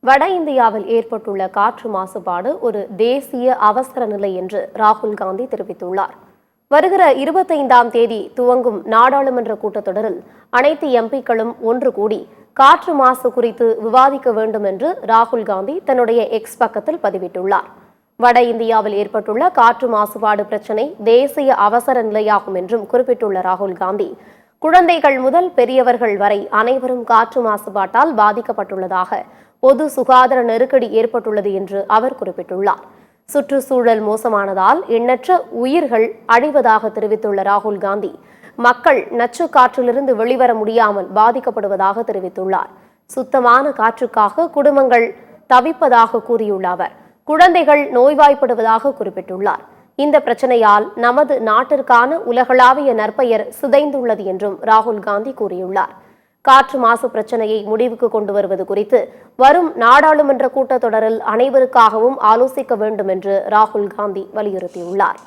வட இந்தியாவில் ஏற்பட்டுள்ள காற்று மாசுபாடு ஒரு தேசிய அவசர நிலை என்று ராகுல் காந்தி தெரிவித்துள்ளார். வருகிற 25ஆம் தேதி துவங்கும் நாடாளுமன்ற கூட்டத்தொடரில் அனைத்து எம்பிக்களும் ஒன்று கூடி காற்று மாசு குறித்து விவாதிக்க வேண்டும் என்று ராகுல் காந்தி தன்னுடைய எக்ஸ் பக்கத்தில் பதிவிட்டுள்ளார். வட இந்தியாவில் ஏற்பட்டுள்ள காற்று மாசுபாடு பிரச்சினை தேசிய அவசர நிலையாகும் என்றும் குறிப்பிட்டுள்ள ராகுல் காந்தி, குழந்தைகள் முதல் பெரியவர்கள் வரை அனைவரும் காற்று மாசுபாட்டால் பாதிக்கப்பட்டுள்ளதாக, பொது சுகாதார நெருக்கடி ஏற்பட்டுள்ளது என்று அவர் குறிப்பிட்டுள்ளார். சுற்றுச்சூழல் மோசமானதால் எண்ணற்ற உயிர்கள் அழிவதாக தெரிவித்துள்ள ராகுல் காந்தி, மக்கள் நச்சு காற்றிலிருந்து வெளிவர முடியாமல் பாதிக்கப்படுவதாக தெரிவித்துள்ளார். சுத்தமான காற்றுக்காக குடும்பங்கள் தவிப்பதாக கூறியுள்ள அவர், குழந்தைகள் நோய்வாய்ப்படுவதாக குறிப்பிட்டுள்ளார். இந்த பிரச்சனையால் நமது நாட்டிற்கான உலகளாவிய நற்பெயர் சிதைந்துள்ளது என்றும் ராகுல் காந்தி கூறியுள்ளார். காற்று மாசு பிரச்சனையை முடிவுக்கு கொண்டு வருவது குறித்து வரும் நாடாளுமன்ற கூட்டத்தொடரில் அனைவருக்காகவும் ஆலோசிக்க வேண்டும் என்று ராகுல் காந்தி வலியுறுத்தியுள்ளார்.